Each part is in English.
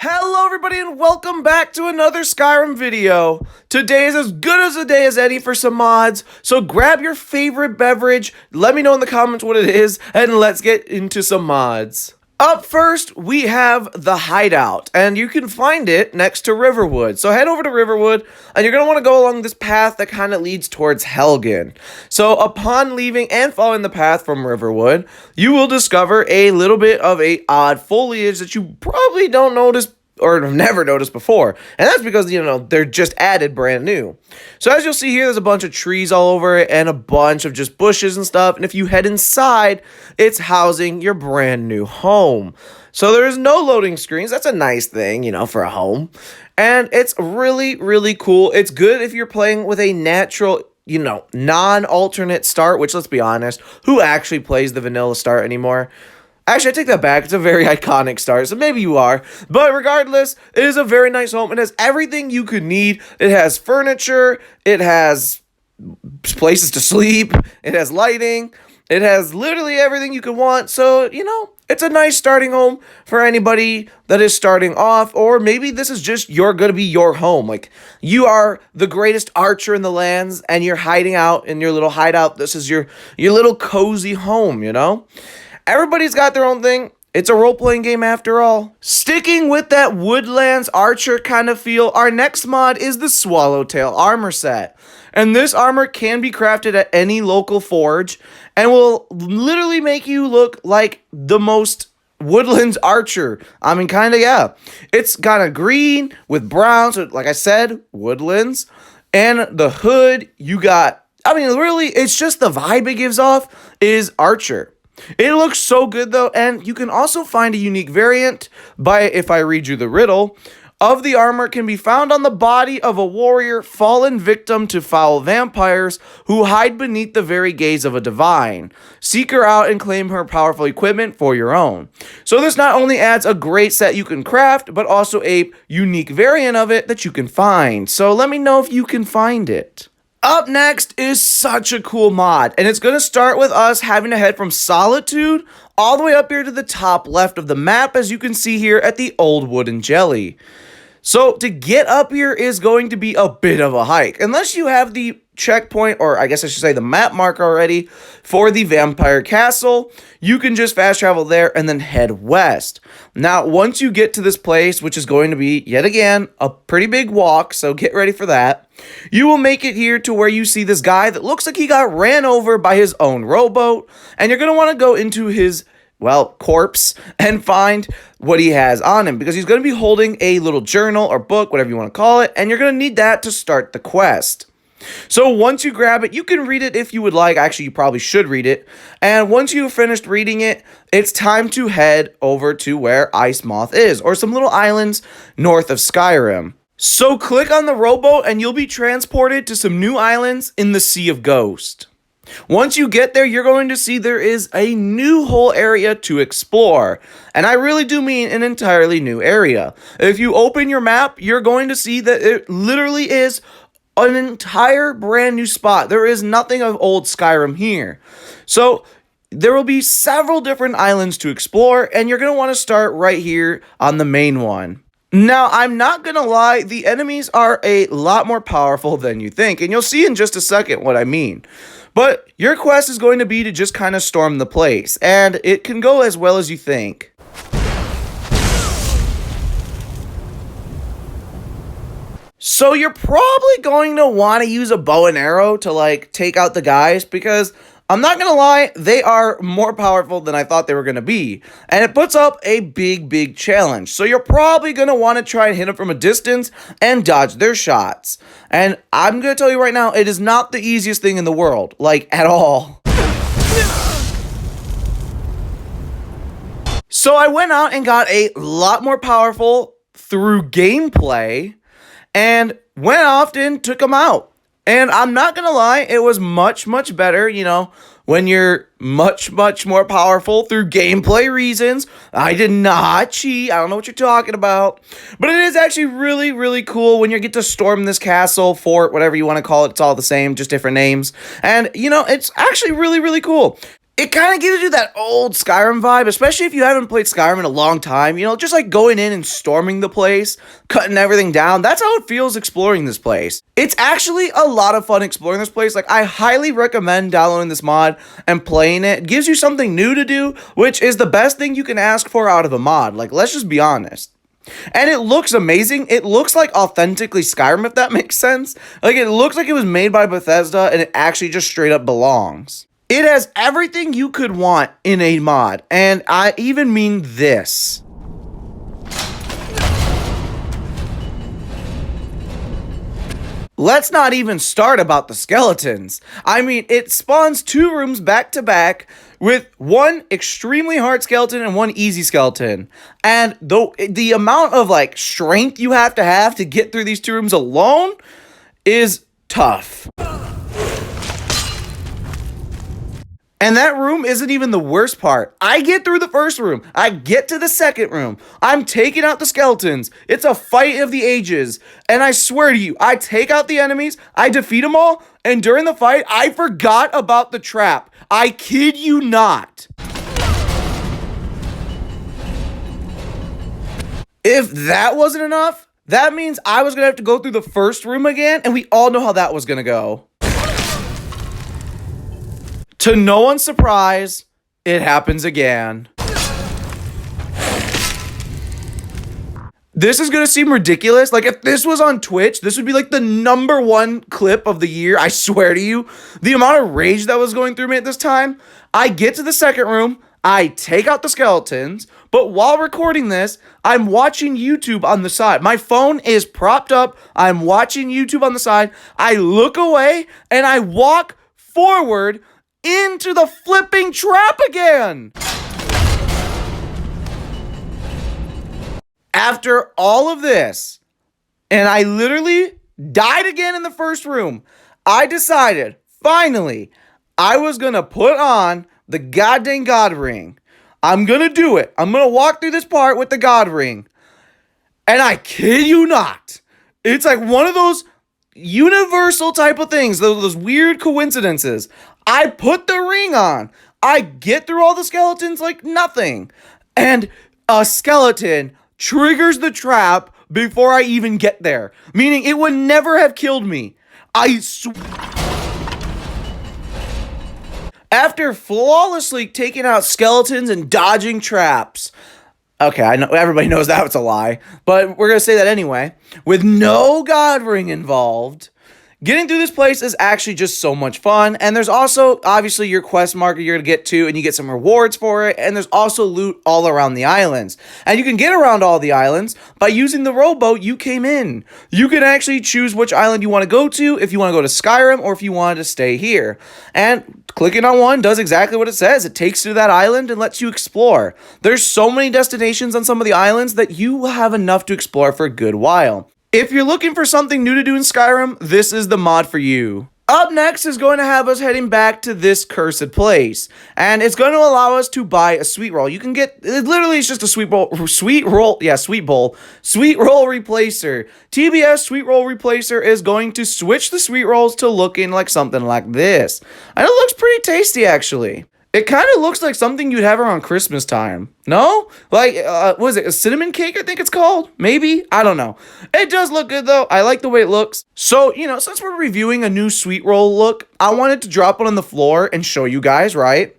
Hello everybody and welcome back to another Skyrim video. Today is as good as a day as any for some mods, so grab your favorite beverage, let me know in the comments what it is, and let's get into some mods. Up first, we have the Hideout, and you can find it next to Riverwood. So head over to Riverwood, and you're going to want to go along this path that kind of leads towards Helgen. So upon leaving and following the path from Riverwood, you will discover a little bit of a odd foliage that you probably don't notice or have never noticed before. And that's because, they're just added brand new. So as you'll see here, there's a bunch of trees all over it and a bunch of just bushes and stuff. And if you head inside, it's housing your brand new home. So there's no loading screens. That's a nice thing, for a home. And it's really, really cool. It's good if you're playing with a natural, non-alternate start, which, let's be honest, who actually plays the vanilla start anymore? Actually, I take that back. It's a very iconic start, so maybe you are. But regardless, it is a very nice home. It has everything you could need. It has furniture. It has places to sleep. It has lighting. It has literally everything you could want. So, it's a nice starting home for anybody that is starting off. Or maybe this is just going to be your home. Like, you are the greatest archer in the lands, and you're hiding out in your little hideout. This is your little cozy home, Everybody's got their own thing. It's a role-playing game after all. Sticking with that Woodlands Archer kind of feel, our next mod is the Swallowtail armor set. And this armor can be crafted at any local forge and will literally make you look like the most Woodlands Archer. I mean, yeah. It's kind of green with brown, so like I said, Woodlands. And the hood, really, it's just the vibe it gives off is Archer. It looks so good though, and you can also find a unique variant if I read you the riddle, of the armor can be found on the body of a warrior fallen victim to foul vampires who hide beneath the very gaze of a divine. Seek her out and claim her powerful equipment for your own. So this not only adds a great set you can craft, but also a unique variant of it that you can find. So let me know if you can find it. Up next is such a cool mod, and it's going to start with us having to head from Solitude all the way up here to the top left of the map, as you can see here at the Old Wooden Jelly. So to get up here is going to be a bit of a hike, unless you have the checkpoint, or I guess I should say the map marker already, for the Vampire Castle. You can just fast travel there and then head west. Now, once you get to this place, which is going to be, yet again, a pretty big walk, so get ready for that, you will make it here to where you see this guy that looks like he got ran over by his own rowboat, and you're going to want to go into his corpse and find what he has on him, because he's going to be holding a little journal or book, whatever you want to call it, and you're going to need that to start the quest. So once you grab it, you can read it if you would like. Actually, you probably should read it. And once you've finished reading it, it's time to head over to where Icemoth is, or some little islands north of Skyrim. So click on the rowboat and you'll be transported to some new islands in the Sea of Ghost. Once you get there, you're going to see there is a new whole area to explore. And I really do mean an entirely new area. If you open your map, you're going to see that it literally is an entire brand new spot. There is nothing of old Skyrim here. So there will be several different islands to explore, and you're going to want to start right here on the main one. Now, I'm not going to lie, the enemies are a lot more powerful than you think, and you'll see in just a second what I mean. But your quest is going to be to just kind of storm the place, and it can go as well as you think. So you're probably going to want to use a bow and arrow to take out the guys, because I'm not going to lie, they are more powerful than I thought they were going to be. And it puts up a big challenge. So you're probably going to want to try and hit them from a distance and dodge their shots. And I'm going to tell you right now, it is not the easiest thing in the world, at all. So I went out and got a lot more powerful through gameplay, and went off and took them out. And I'm not going to lie, it was much better, when you're much more powerful through gameplay reasons. I did not cheat. I don't know what you're talking about. But it is actually really cool when you get to storm this castle, fort, whatever you want to call it. It's all the same, just different names. And, it's actually really cool. It kind of gives you that old Skyrim vibe, especially if you haven't played Skyrim in a long time. You know, just like going in and storming the place, cutting everything down. That's how it feels exploring this place. It's actually a lot of fun exploring this place. Like, I highly recommend downloading this mod and playing it. It gives you something new to do, which is the best thing you can ask for out of a mod. Like, let's just be honest. And it looks amazing. It looks like authentically Skyrim, if that makes sense. Like, it looks like it was made by Bethesda and it actually just straight up belongs. It has everything you could want in a mod, and I even mean this. Let's not even start about the skeletons. I mean, it spawns 2 rooms back to back with one extremely hard skeleton and one easy skeleton. And the amount of like strength you have to get through these 2 rooms alone is tough. And that room isn't even the worst part. I get through the first room. I get to the second room. I'm taking out the skeletons. It's a fight of the ages. And I swear to you, I take out the enemies, I defeat them all, and during the fight, I forgot about the trap. I kid you not. If that wasn't enough, that means I was gonna have to go through the first room again, and we all know how that was gonna go. To no one's surprise, it happens again. This is gonna seem ridiculous. Like, if this was on Twitch, this would be like the #1 clip of the year, I swear to you. The amount of rage that was going through me at this time. I get to the second room, I take out the skeletons, but while recording this, I'm watching YouTube on the side. My phone is propped up, I'm watching YouTube on the side. I look away, and I walk forward into the flipping trap again. After all of this, and I literally died again in the first room, I decided, finally, I was gonna put on the goddamn God ring. I'm gonna do it. I'm gonna walk through this part with the God ring. And I kid you not, it's like one of those universal type of things, those weird coincidences. I put the ring on. I get through all the skeletons like nothing. And a skeleton triggers the trap before I even get there. Meaning it would never have killed me. After flawlessly taking out skeletons and dodging traps. Okay, I know everybody knows that was a lie, but we're gonna say that anyway. With no God ring involved, getting through this place is actually just so much fun, and there's also, obviously, your quest marker you're going to get to, and you get some rewards for it, and there's also loot all around the islands. And you can get around all the islands by using the rowboat you came in. You can actually choose which island you want to go to, if you want to go to Skyrim, or if you wanted to stay here. And clicking on one does exactly what it says. It takes you to that island and lets you explore. There's so many destinations on some of the islands that you will have enough to explore for a good while. If you're looking for something new to do in Skyrim, this is the mod for you. Up next is going to have us heading back to this cursed place, and it's going to allow us to buy a sweet roll. You can get, it literally is just a sweet roll replacer. TBS sweet roll replacer is going to switch the sweet rolls to looking like something like this. And it looks pretty tasty, actually. It kind of looks like something you'd have around Christmas time. No? Like, what is it? A cinnamon cake, I think it's called? Maybe? I don't know. It does look good, though. I like the way it looks. So, you know, since we're reviewing a new sweet roll look, I wanted to drop it on the floor and show you guys, right?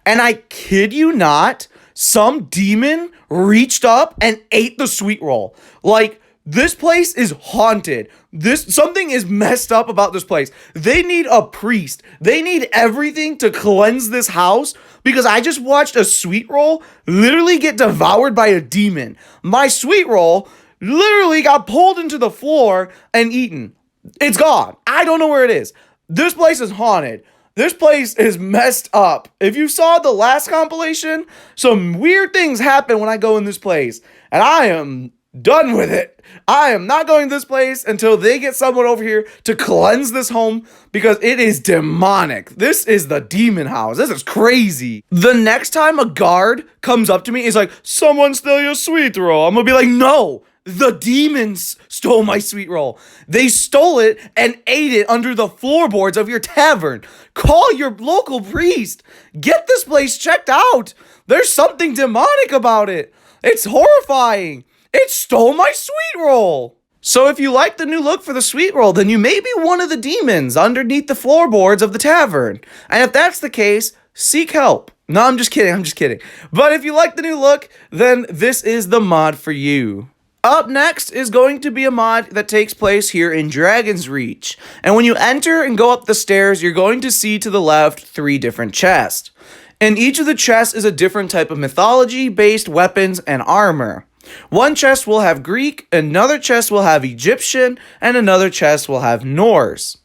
And I kid you not, some demon reached up and ate the sweet roll. Like, this place is haunted. Something is messed up about this place. They need a priest. They need everything to cleanse this house because I just watched a sweet roll literally get devoured by a demon. My sweet roll literally got pulled into the floor and eaten. It's gone. I don't know where it is. This place is haunted. This place is messed up. If you saw the last compilation, some weird things happen when I go in this place, and I am done with it. I am not going to this place until they get someone over here to cleanse this home because it is demonic. This is the demon house. This is crazy. The next time a guard comes up to me, is like, someone steal your sweet roll. I'm gonna be like, no, The demons stole my sweet roll. They stole it and ate it under the floorboards of your tavern. Call your local priest. Get this place checked out. There's something demonic about it. It's horrifying. It stole my sweet roll. So if you like the new look for the sweet roll, then you may be one of the demons underneath the floorboards of the tavern. And if that's the case, seek help. No, I'm just kidding. But if you like the new look, then this is the mod for you. Up next is going to be a mod that takes place here in Dragon's Reach. And when you enter and go up the stairs, you're going to see to the left 3 different chests. And each of the chests is a different type of mythology-based weapons and armor. One chest will have Greek, another chest will have Egyptian, and another chest will have Norse.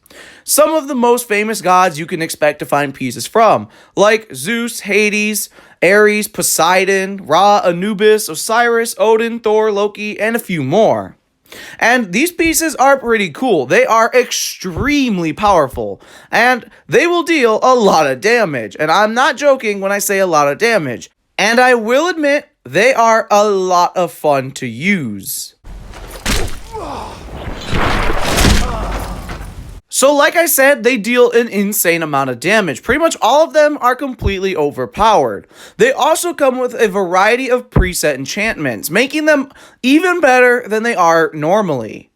Some of the most famous gods you can expect to find pieces from, like Zeus, Hades, Ares, Poseidon, Ra, Anubis, Osiris, Odin, Thor, Loki, and a few more. And these pieces are pretty cool. They are extremely powerful, and they will deal a lot of damage. And I'm not joking when I say a lot of damage. And I will admit, they are a lot of fun to use. So like I said, they deal an insane amount of damage. Pretty much all of them are completely overpowered. They also come with a variety of preset enchantments, making them even better than they are normally.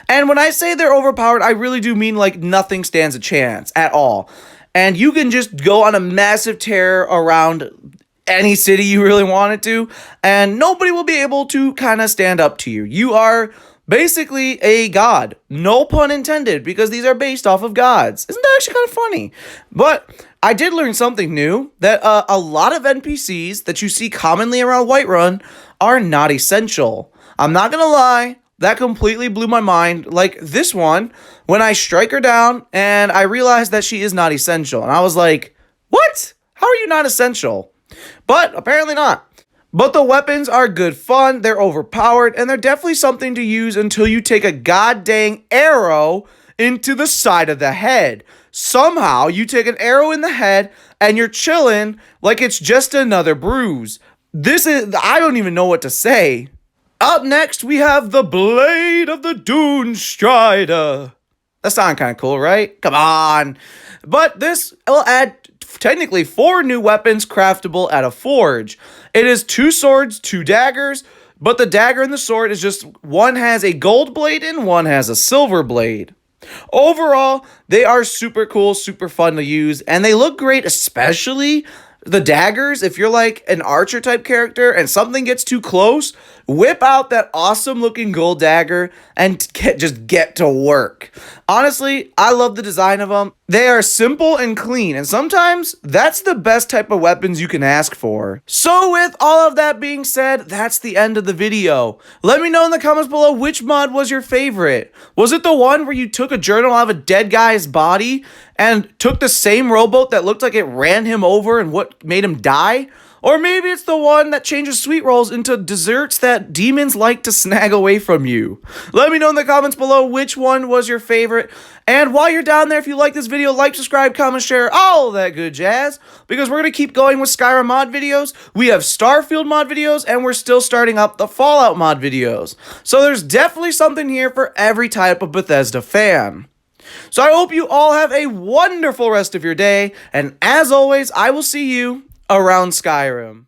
And when I say they're overpowered, I really do mean like nothing stands a chance at all. And you can just go on a massive tear around any city you really wanted to, and nobody will be able to kind of stand up to you. You are basically a god. No pun intended, because these are based off of gods. Isn't that actually kind of funny? But I did learn something new, that a lot of NPCs that you see commonly around Whiterun are not essential. I'm not gonna lie, that completely blew my mind. Like this one, when I strike her down and I realized that she is not essential. And I was like, what? How are you not essential? But apparently not. But the weapons are good fun, they're overpowered, and they're definitely something to use until you take a goddamn arrow into the side of the head. Somehow, you take an arrow in the head, and you're chilling like it's just another bruise. I don't even know what to say. Up next, we have the Blade of the Dune Strider. That sounds kind of cool, right? Come on. But this will add technically 4 new weapons craftable at a forge. It is 2 swords, 2 daggers, but the dagger and the sword is just one has a gold blade and one has a silver blade. Overall, they are super cool, super fun to use, and they look great, especially the daggers. If you're like an archer type character and something gets too close, whip out that awesome looking gold dagger and just get to work. Honestly, I love the design of them. They are simple and clean, and sometimes that's the best type of weapons you can ask for. So with all of that being said, that's the end of the video. Let me know in the comments below which mod was your favorite. Was it the one where you took a journal out of a dead guy's body and took the same rowboat that looked like it ran him over and what made him die? Or maybe it's the one that changes sweet rolls into desserts that demons like to snag away from you. Let me know in the comments below which one was your favorite. And while you're down there, if you like this video, like, subscribe, comment, share, all that good jazz. Because we're going to keep going with Skyrim mod videos. We have Starfield mod videos, and we're still starting up the Fallout mod videos. So there's definitely something here for every type of Bethesda fan. So I hope you all have a wonderful rest of your day. And as always, I will see you around Skyrim.